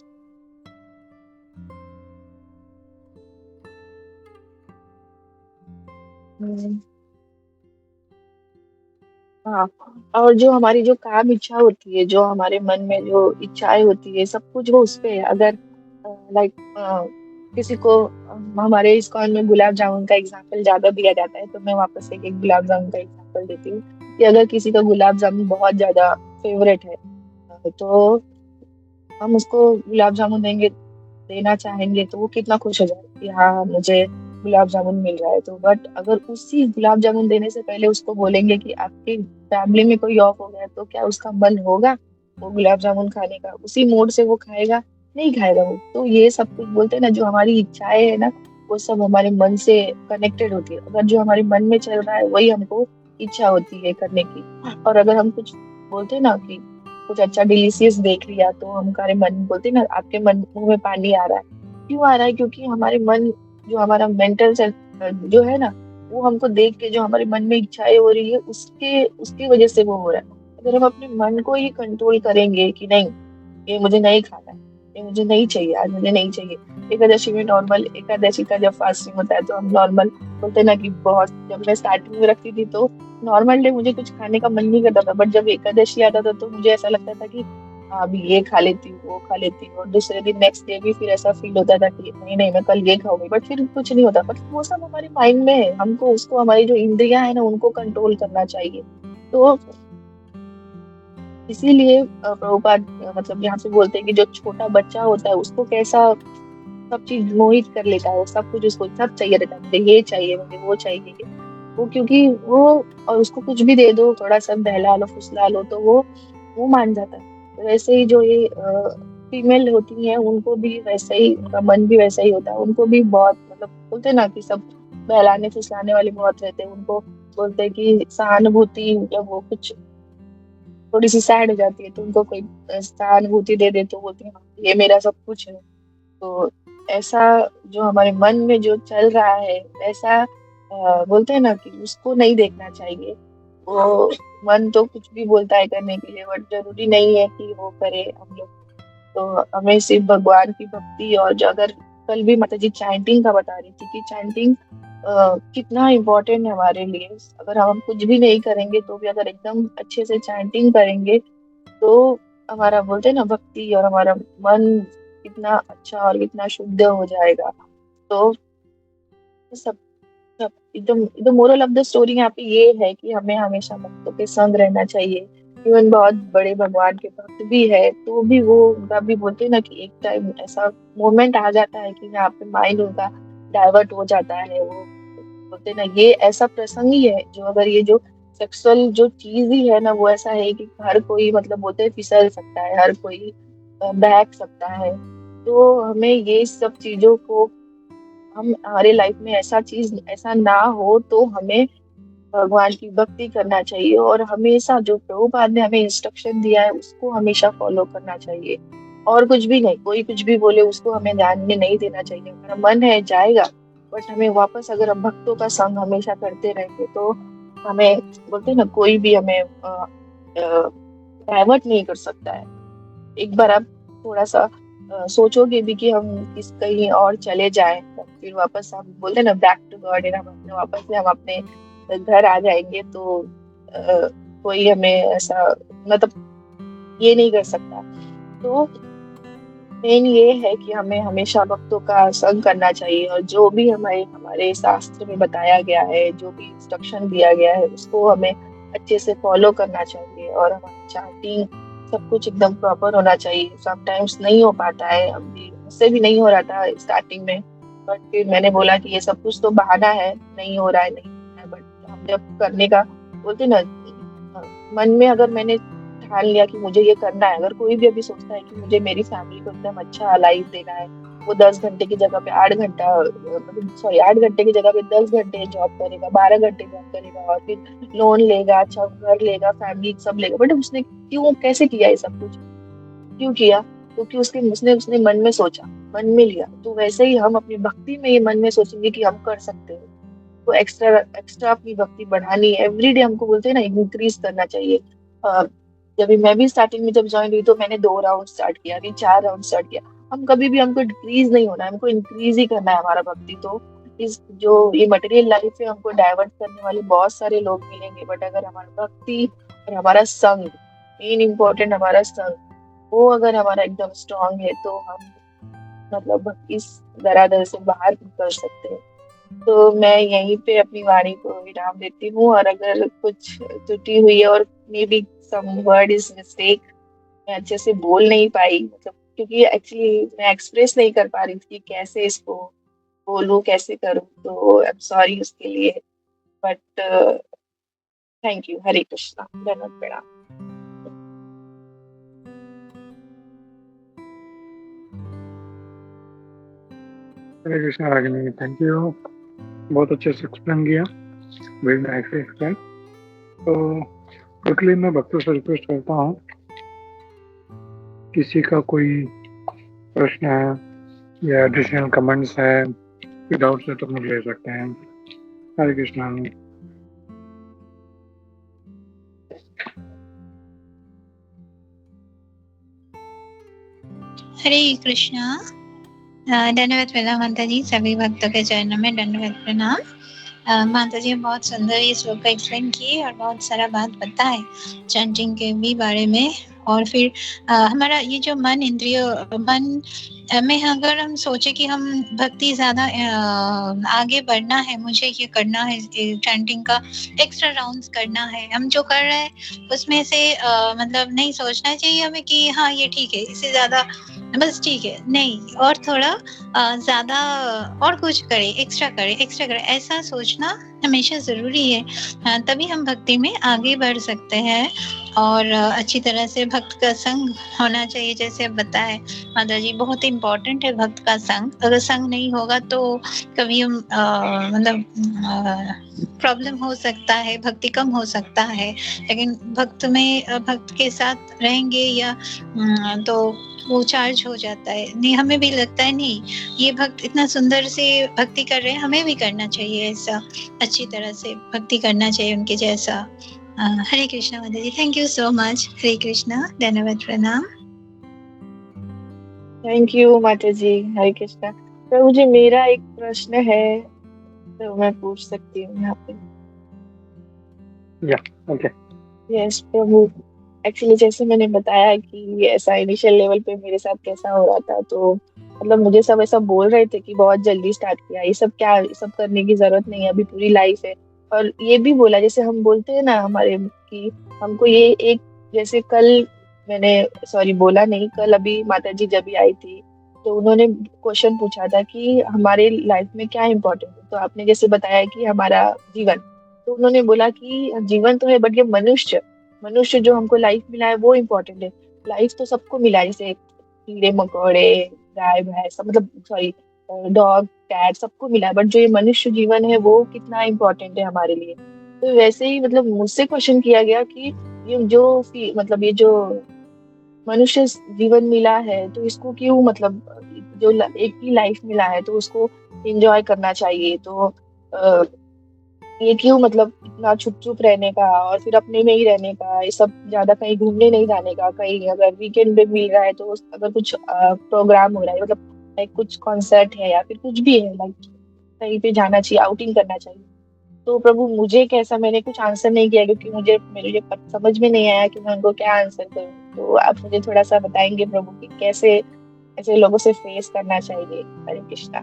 हम्म, हाँ। और जो हमारी जो काम इच्छा होती है, जो हमारे मन में जो इच्छाएं होती है, सब कुछ वो उस पे है। अगर लाइक किसी को हमारे इस्कॉन में गुलाब जामुन का एग्जाम्पल ज्यादा दिया जाता है, तो मैं वापस एक गुलाब जामुन का एग्जाम्पल देती हूँ कि अगर किसी का गुलाब जामुन बहुत ज्यादा फेवरेट है, तो हम उसको गुलाब जामुन देंगे, देना चाहेंगे तो वो कितना खुश हो जाएगा कि हाँ मुझे गुलाब जामुन मिल रहा है। तो बट अगर उसी गुलाब जामुन देने से पहले उसको बोलेंगे कि आपकी फैमिली में कोई ऑफ हो गया, तो क्या उसका मन होगा वो गुलाब जामुन खाने का? उसी मूड से वो खाएगा? नहीं खाएगा वो। तो ये सब कुछ बोलते हैं ना, जो हमारी इच्छाएं है ना, वो सब हमारे मन से कनेक्टेड होती है। अगर जो हमारे मन में चल रहा है वही हमको इच्छा होती है करने की। और अगर हम कुछ बोलते हैं ना कि कुछ अच्छा डिलीशियस देख लिया, तो हमारे मन बोलते हैं ना, आपके मन मुंह में पानी आ रहा है। क्यों आ रहा है? क्योंकि हमारे मन, जो हमारा मेंटल जो है ना, वो हमको देख के जो हमारे मन में इच्छाएं हो रही है, उसके उसकी वजह से वो हो रहा है। अगर हम अपने मन को ही कंट्रोल करेंगे कि नहीं, ये मुझे नहीं खाना है, ये मुझे नहीं चाहिए, आज मुझे नहीं चाहिए। एकादशी में नॉर्मल, एकादशी का जब फास्टिंग होता है तो हम नॉर्मल बोलते हैं ना कि बहुत, जब मैं स्टार्टिंग में रखती थी तो नॉर्मल डे मुझे कुछ खाने का मन नहीं करता था, बट जब एकादशी आता था तो मुझे ऐसा लगता था कि हाँ अभी ये खा लेती हूँ, वो खा लेती हूँ, और दूसरे दिन नेक्स्ट डे भी फिर ऐसा फील होता था कि नहीं नहीं मैं कल ये खाऊंगी, बट फिर कुछ नहीं होता। बट वो सब हमारे माइंड में है, हमको उसको, हमारी जो इंद्रियां है ना, उनको कंट्रोल करना चाहिए। तो इसीलिए प्रभुपाद मतलब यहाँ पे बोलते हैं कि जो छोटा बच्चा होता है उसको कैसा सब चीज मोहित कर लेता है, वो सब कुछ उसको सब चाहिए रहता है, मुझे ये चाहिए, मुझे वो चाहिए। वो क्योंकि वो, और उसको कुछ भी दे दो, थोड़ा सा बहला लो फुसला लो, तो वो मान जाता है। तो वैसे ही जो ये फीमेल होती हैं, उनको भी वैसे ही, उनका मन भी वैसा ही होता है। उनको भी बहुत मतलब बोलते हैं ना कि सब बहलाने फुसलाने वाले बहुत रहते हैं। उनको बोलते हैं कि सहानुभूति, जब वो कुछ थोड़ी सी सैड हो जाती है तो उनको कोई सहानुभूति दे दे तो बोलती है हाँ, ये मेरा सब कुछ है। तो ऐसा जो हमारे मन में जो चल रहा है वैसा बोलते हैं ना कि उसको नहीं देखना चाहिए। वो मन तो कुछ भी बोलता है करने के लिए, बट जरूरी नहीं है कि वो करे हम लोग। तो हमें सिर्फ भगवान की भक्ति, और जो अगर कल भी माता जी चैंटिंग का बता रही थी कि चैंटिंग कितना इम्पोर्टेंट है हमारे लिए। अगर हम कुछ भी नहीं करेंगे तो भी अगर एकदम अच्छे से चैंटिंग करेंगे तो हमारा बोलते हैं ना भक्ति और हमारा मन कितना अच्छा और कितना शुद्ध हो जाएगा। तो सब सब एकदम एकदम मोरल ऑफ द स्टोरी यहाँ पे ये है कि हमें हमेशा भक्तों के संग रहना चाहिए। इवन बहुत बड़े भगवान के भक्त भी है तो भी वो, उनका भी बोलते हैं ना कि एक टाइम ऐसा मोमेंट आ जाता है कि यहाँ पे माइंड उनका डाइवर्ट हो जाता है। वो बोलते हैं ना, ये ऐसा प्रसंग ही है जो, अगर ये जो सेक्सुअल जो चीज ही है ना, वो ऐसा है कि हर कोई मतलब बोलते हैं फिसल सकता है, हर कोई बहक सकता है। तो हमें ये सब चीजों को, हम हमारे लाइफ में ऐसा चीज ऐसा ना हो, तो हमें भगवान की भक्ति करना चाहिए, और हमेशा जो प्रभुपाद ने हमें इंस्ट्रक्शन दिया है उसको हमेशा फॉलो करना चाहिए। और कुछ भी नहीं, कोई कुछ भी बोले उसको हमें ध्यान में नहीं देना चाहिए। हमारा मन है जाएगा, बट हमें वापस, अगर हम भक्तों का संग हमेशा करते रहेंगे तो हमें बोलते हैं ना, कोई भी हमें डाइवर्ट नहीं कर सकता है। एक बार आप थोड़ा सा सोचोगे भी कि हम किस कहीं और चले जाएं, तो फिर वापस हम बोलते हैं ना बैक टू गॉड, हम अपने वापस से हम अपने घर आ जाएंगे। तो कोई हमें ऐसा मतलब ये नहीं कर सकता। तो मेन ये है कि हमें हमेशा भक्तों का संग करना चाहिए, और जो भी हमारे हमारे शास्त्र में बताया गया है, जो भी इंस्ट्रक्शन दिया गया है, उसको हमें अच्छे से फॉलो करना चाहिए। और हमारा चार्टिंग सब कुछ एकदम प्रॉपर होना चाहिए। समटाइम्स नहीं हो पाता है, अभी मुझसे भी नहीं हो रहा था स्टार्टिंग में, बट फिर मैंने बोला कि ये सब कुछ तो बहाना है, नहीं हो रहा है, नहीं हो रहा है। बट हम जब करने का बोलते ना, मन में अगर मैंने ठान लिया कि मुझे ये करना है, अगर कोई भी अभी सोचता है कि मुझे मेरी फैमिली को एकदम अच्छा लाइफ देना है, वो 10 घंटे की जगह पे 8 घंटा, मतलब सॉरी 8 घंटे की जगह पे 10 घंटे जॉब करेगा, 12 घंटे जॉब करेगा, और फिर लोन लेगा, अच्छा घर लेगा, फैमिली सब लेगा, बट उसने क्यों कैसे किया ये सब कुछ? क्यों किया? क्योंकि उसके उसने उसने मन में सोचा, मन में लिया। तो वैसे ही हम अपनी भक्ति में ये मन में सोचेंगे कि हम कर सकते हैं, तो एक्स्ट्रा एक्स्ट्रा अपनी भक्ति बढ़ानी है। एवरीडे हमको बोलते हैं ना इंक्रीज करना चाहिए। अ, जब भी मैं भी स्टार्टिंग में जब ज्वाइन हुई तो मैंने 2 राउंड स्टार्ट किया, अभी 4 राउंड स्टार्ट किया। हम कभी भी, हमको डिक्रीज नहीं होना है, हमको इंक्रीज ही करना है हमारा भक्ति। तो इस जो ये मटेरियल लाइफ है, हमको डाइवर्ट करने वाले बहुत सारे लोग मिलेंगे, बट अगर हमारा भक्ति और हमारा संग, मेन इम्पोर्टेंट हमारा संग, वो अगर हमारा एकदम स्ट्रांग है, तो हम मतलब इस दरादर से बाहर निकल सकते हैं। तो मैं यहीं पे अपनी वाणी को विराम देती हूँ, और अगर कुछ त्रुटि हुई है, और may be some word is mistake, मैं अच्छे से बोल नहीं पाई, मतलब क्योंकि एक्चुअली मैं एक्सप्रेस नहीं कर पा रही थी कि कैसे इसको बोलूँ, कैसे करूँ, तो आई एम सॉरी उसके लिए। But thank you. Hare Krishna, धन्यवाद, प्रणाम। हरे कृष्णा रागिनी, थैंक यू, बहुत अच्छे से एक्सप्लेन किया, वेरी नाइस एक्सप्लेन। तो क्विकली मैं भक्तों से रिक्वेस्ट करता हूँ, किसी का कोई प्रश्न है या एडिशनल कमेंट्स है, कोई डाउट्स है तो मुझे ले सकते हैं। हरे कृष्णा। हरे कृष्णा। धन्यवाद प्रणाम माता जी, सभी भक्तों के चरणों में दंडवत प्रणाम। माता जी बहुत सुंदर ये श्लोक का एक्सप्लेन किए और बहुत सारा बात बताए चैंटिंग के भी बारे में। और फिर हमारा ये जो मन इंद्रिय मन में अगर हम सोचे कि हम भक्ति ज्यादा आगे बढ़ना है, मुझे ये करना है, चैंटिंग का एक्स्ट्रा राउंड्स करना है, हम जो कर रहे हैं उसमें से मतलब नहीं सोचना चाहिए हमें कि हाँ ये ठीक है, इससे ज्यादा बस ठीक है, नहीं और थोड़ा ज्यादा और कुछ करे, एक्स्ट्रा करे, ऐसा सोचना हमेशा जरूरी है। तभी हम भक्ति में आगे बढ़ सकते हैं। और अच्छी तरह से भक्त का संग होना चाहिए, जैसे अब बताए माता जी, बहुत इम्पोर्टेंट है भक्त का संग। अगर संग नहीं होगा तो कभी हम मतलब प्रॉब्लम हो सकता है, भक्ति कम हो सकता है। लेकिन भक्त के साथ रहेंगे या तो वो चार्ज हो जाता है। नहीं, हमें भी लगता है नहीं ये भक्त इतना सुंदर से भक्ति कर रहे हैं, हमें भी करना चाहिए ऐसा, अच्छी तरह से भक्ति करना चाहिए उनके जैसा। हरे कृष्णा माता जी, थैंक यू सो मच। हरे कृष्णा, धन्यवाद प्रणाम। थैंक यू माता जी। हरे कृष्णा। प्रभु जी, मेरा एक प्रश्न है, तो मैं पूछ सकती हूँ यहाँ पे? या ओके। यस प्रभु। एक्चुअली जैसे मैंने बताया कि ऐसा इनिशियल लेवल पे मेरे साथ कैसा हो रहा था, तो मतलब मुझे सब ऐसा बोल रहे थे कि बहुत जल्दी स्टार्ट किया, ये सब क्या, ये सब करने की जरूरत नहीं है, अभी पूरी लाइफ है। और ये भी बोला, जैसे हम बोलते हैं ना हमारे, कि हमको ये एक, जैसे कल मैंने, सॉरी बोला नहीं, कल अभी माता जी जब भी आई थी तो उन्होंने क्वेश्चन पूछा था कि हमारे लाइफ में क्या इम्पोर्टेंट है, तो आपने जैसे बताया कि हमारा जीवन, तो उन्होंने बोला कि जीवन तो है बट ये मनुष्य, मनुष्य जो हमको लाइफ मिला है वो इम्पोर्टेंट है। लाइफ तो सबको मिला है, जैसे कीड़े मकोड़े, गाय भैंस सब, मतलब सॉरी, डॉग कैट सबको मिला है, बट जो ये मनुष्य जीवन है वो कितना इम्पोर्टेंट है हमारे लिए। तो वैसे ही मतलब मुझसे क्वेश्चन किया गया कि ये जो मतलब ये जो मनुष्य जीवन मिला है तो इसको क्यों, मतलब जो एक ही लाइफ मिला है तो उसको एंजॉय करना चाहिए, तो ये क्यों, मतलब इतना चुप चुप रहने का और फिर अपने में ही रहने का, ये सब ज्यादा कहीं घूमने नहीं जाने का, कहीं अगर वीकेंड पे मिल रहा है तो अगर कुछ प्रोग्राम हो रहा है, मतलब लाइक कुछ कॉन्सर्ट है या फिर कुछ भी है, लाइक कहीं पे जाना चाहिए, आउटिंग करना चाहिए। तो प्रभु मुझे कैसा, मैंने कुछ आंसर नहीं किया क्योंकि मुझे मेरे लिए समझ में नहीं आया कि मैं उनको क्या आंसर करूँ। तो आप मुझे थोड़ा सा बताएंगे प्रभु कि कैसे ऐसे लोगों से फेस करना चाहिए। हरे कृष्णा।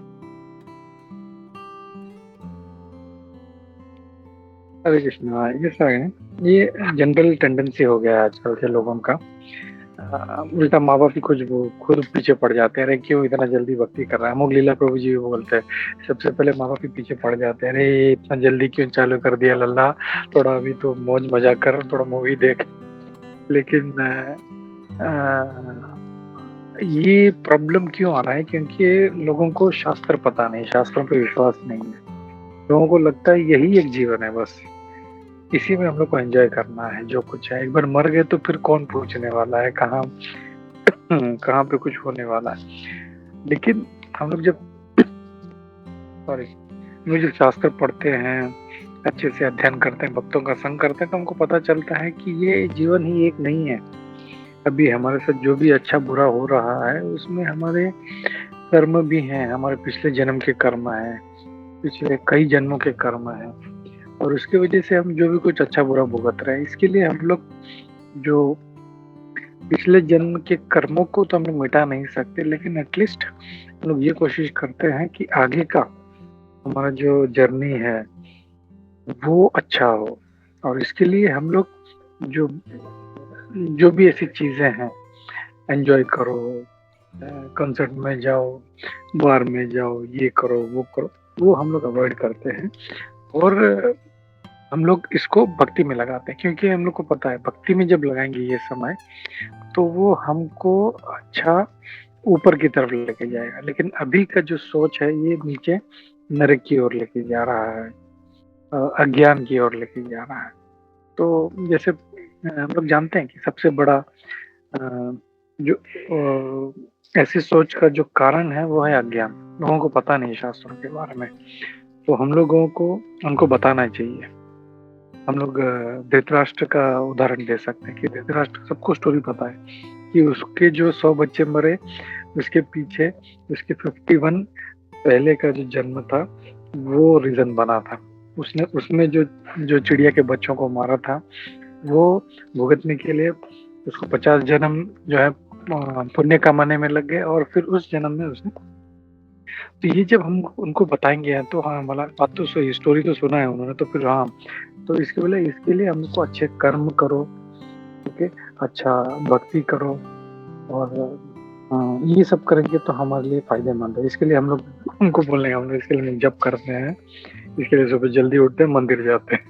हरे कृष्णा। ये सर है, ये जनरल टेंडेंसी हो गया है आजकल के लोगों का। उल्टा माँ बाप ही खुद पीछे पड़ जाते हैं, अरे क्यों इतना जल्दी भक्ति कर रहा है। अमोघ लीला प्रभु जी भी बोलते हैं, सबसे पहले माँ बाप ही पीछे पड़ जाते हैं, अरे ये इतना जल्दी क्यों चालू कर दिया लल्ला, थोड़ा अभी तो मौज मजाक कर, थोड़ा मूवी देख। लेकिन ये प्रॉब्लम क्यों आ रहा है, क्योंकि लोगों को शास्त्र पता नहीं, शास्त्रों पे विश्वास नहीं है। लोगों को लगता है यही एक जीवन है, बस इसी में हम लोग को एंजॉय करना है, जो कुछ है। एक बार मर गए तो फिर कौन पूछने वाला है, कहाँ कहाँ पे कुछ होने वाला है। लेकिन हम लोग जब जब शास्त्र पढ़ते हैं, अच्छे से अध्ययन करते हैं, भक्तों का संग करते हैं, तो हमको पता चलता है कि ये जीवन ही एक नहीं है। अभी हमारे साथ जो भी अच्छा बुरा हो रहा है उसमें हमारे कर्म भी हैं, हमारे पिछले जन्म के कर्म हैं, पिछले कई जन्मों के कर्म हैं, और उसकी वजह से हम जो भी कुछ अच्छा बुरा भुगत रहे हैं। इसके लिए हम लोग जो पिछले जन्म के कर्मों को तो हम लोग मिटा नहीं सकते, लेकिन एटलीस्ट हम लोग ये कोशिश करते हैं कि आगे का हमारा जो जर्नी है वो अच्छा हो। और इसके लिए हम लोग जो भी ऐसी चीजें हैं, एंजॉय करो, कंसर्ट में जाओ, बार में जाओ, ये करो वो करो, वो हम लोग अवॉइड करते हैं। और हम लोग इसको भक्ति में लगाते हैं, क्योंकि हम लोग को पता है भक्ति में जब लगाएंगे ये समय तो वो हमको अच्छा ऊपर की तरफ लेके जाएगा। लेकिन अभी का जो सोच है ये नीचे नरक की ओर लेके जा रहा है, अज्ञान की ओर लेके जा रहा है। तो जैसे हम लोग जानते हैं कि सबसे बड़ा जो ऐसी सोच का जो कारण है वो है अज्ञान। लोगों को पता नहीं शास्त्रों के बारे में, तो हम लोगों को उनको बताना चाहिए। हम लोग धृतराष्ट्र का उदाहरण दे सकते हैं कि धृतराष्ट्र सबको स्टोरी पता है कि उसके जो 100 बच्चे मरे, उसके पीछे उसके 51 पहले का जो जन्म था वो रीजन बना था। उसमें जो चिड़िया के बच्चों को मारा था वो भुगतने के लिए उसको 50 जन्म जो है पुण्य कमाने में लग गए, और फिर उस जन्म में उसने, तो ये जब हम उनको बताएंगे तो हाँ मतलब बात तो सही, स्टोरी तो सुना है उन्होंने, तो फिर हाँ तो इसके लिए हमको अच्छे कर्म करो, ठीक है, अच्छा भक्ति करो, और ये सब करेंगे तो हमारे लिए फायदेमंद है। इसके लिए हम लोग उनको बोलेंगे, हम लोग इसके लिए जप करते हैं, इसके लिए सुबह जल्दी उठते हैं, मंदिर जाते हैं।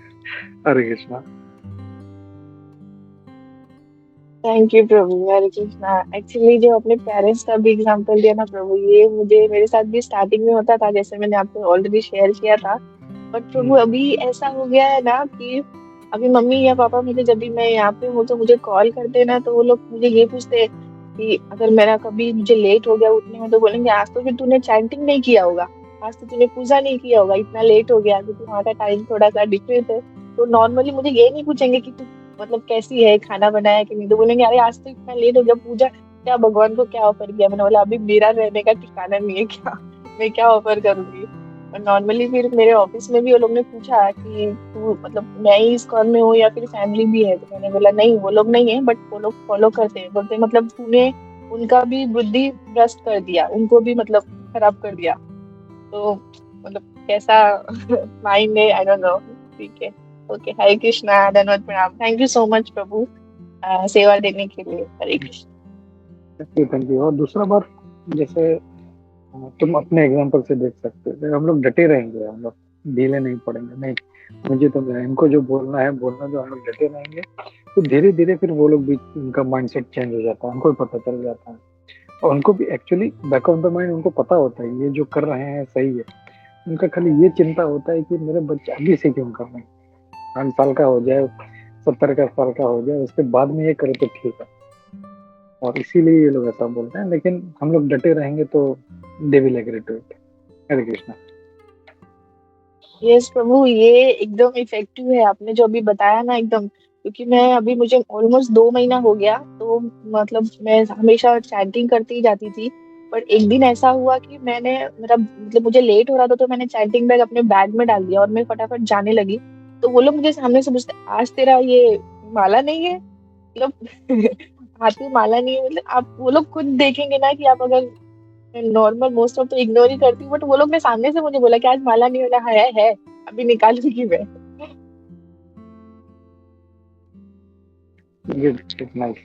हरे कृष्णा। थैंक यू प्रभु, हरे कृष्णा। एक्चुअली जो अपने पेरेंट्स का भी एग्जांपल दिया ना प्रभु, ये मुझे मेरे साथ भी स्टार्टिंग में होता था, जैसे मैंने आपको ऑलरेडी शेयर किया था। बट प्रभु अभी ऐसा हो गया है ना कि अभी मम्मी या पापा मुझे, जब भी मैं यहाँ पे हूँ तो मुझे कॉल करते हैं ना, तो वो लोग मुझे ये पूछते हैं कि अगर मेरा कभी मुझे लेट हो गया उठने में, तो बोलेंगे आज तो फिर तूने चैंटिंग नहीं किया होगा, आज तो तूने पूजा नहीं किया होगा, इतना लेट हो गया, क्योंकि वहाँ का टाइम थोड़ा सा डिफरेंट है। तो नॉर्मली मुझे ये नहीं पूछेंगे कि तू मतलब कैसी है, खाना बनाया कि नहीं, तो बोलेंगे अरे आज तो इतना लेट हो गया, पूजा क्या, भगवान को क्या ऑफर किया। मैंने बोला अभी मेरा रहने का ठिकाना नहीं है क्या, मैं क्या ऑफर करूंगी। और नॉर्मली फिर मेरे ऑफिस में भी वो लोग ने पूछा कि तू मतलब मैं ही इस कॉल में हूँ या फिर फैमिली भी है, तो मैंने बोला नहीं वो लोग नहीं है, बट वो लोग फॉलो करते हैं। बोलते मतलब तूने उनका भी बुद्धि भ्रष्ट कर दिया, उनको भी मतलब खराब कर दिया। तो मतलब कैसा माइंड है, आई डोंट नो। ठीक है, ओके, हरे कृष्णा, धन्यवाद, प्रणाम। थैंक यू सो मच प्रभु सेवा देने के लिए। हरे कृष्ण। Thank you. और दूसरा बार जैसे तुम अपने एग्जाम्पल से देख सकते हो, हम लोग डटे रहेंगे, हम लोग ढीले नहीं पड़ेंगे, नहीं मुझे तो इनको जो बोलना है बोलना, जो हम लोग डटे रहेंगे तो धीरे धीरे फिर वो लोग भी, उनका माइंडसेट चेंज हो जाता है, उनको भी पता चल जाता है। और उनको भी actually back of the mind उनको पता होता है ये जो कर रहे हैं सही है। उनका खाली ये चिंता होता है कि मेरे बच्चे अभी से क्यों कर रहे हैं, 5 साल का हो जाए, 70 का साल का हो जाए, उसके बाद में ये करे तो ठीक है। और इसीलिए ये लोग ऐसा बोलते हैं, लेकिन हम लोग डटे रहेंगे तो they will agree to it. Hare Krishna. Yes प्रभु, ये एकदम इफेक्टिव है आपने जो अभी बताया ना, एकदम। क्योंकि मैं अभी, मुझे ऑलमोस्ट 2 महीना हो गया, तो मतलब मैं हमेशा चैंटिंग करती ही जाती थी। पर एक दिन ऐसा हुआ कि मैंने, मेरा मतलब मुझे लेट हो रहा था, तो मैंने चैंटिंग बैग अपने बैग में डाल दिया और मैं फटाफट जाने लगी। तो वो लोग मुझे सामने से पूछते आज तेरा ये माला नहीं है, मतलब हाथ में माला नहीं है। मतलब आप, वो लोग खुद देखेंगे ना कि आप अगर नॉर्मल, मोस्ट ऑफ तो इग्नोर ही करती हूँ, बट वो लोग ने सामने से मुझे बोला कि आज माला नहीं होना है, अभी निकालूंगी मैं। नाइस।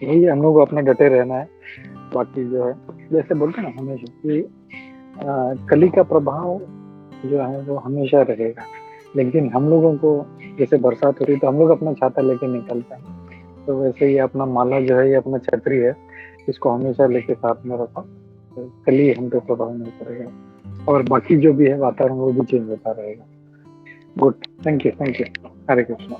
यही हम लोग को अपना डटे रहना है। बाकी जो है जैसे बोलते हैं ना हमेशा कि कली का प्रभाव जो है वो हमेशा रहेगा, लेकिन हम लोगों को जैसे बरसात हो रही तो हम लोग अपना छाता लेके निकलते हैं, तो वैसे ही अपना माला जो है ये अपना छतरी है, इसको हमेशा लेके साथ में रखो, तो कली हम पे प्रभाव नहीं पड़ेगा, और बाकी जो भी है वातावरण वो भी चेंज होता रहेगा। Good, thank you. Hare Krishna.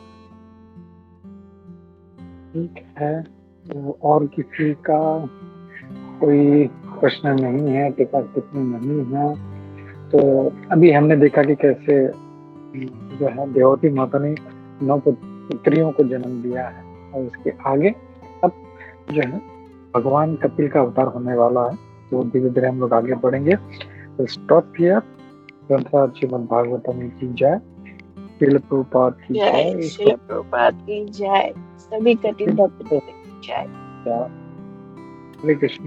ठीक है, तो और किसी का कोई प्रश्न नहीं है, टीका टिप्पणी नहीं है, तो अभी हमने देखा कि कैसे जो है देवती माता ने 9 पुत्रियों को जन्म दिया है, और उसके आगे अब जो है भगवान कपिल का अवतार होने वाला है, तो धीरे धीरे हम लोग आगे बढ़ेंगे। तो स्टॉप हियर। ग्रंथराज श्रीमद् भागवतम की जय, श्रील प्रभुपाद की जय, जय, श्रील प्रभुपाद की जय, सभी कठिन भक्त की जय। हरे कृष्ण।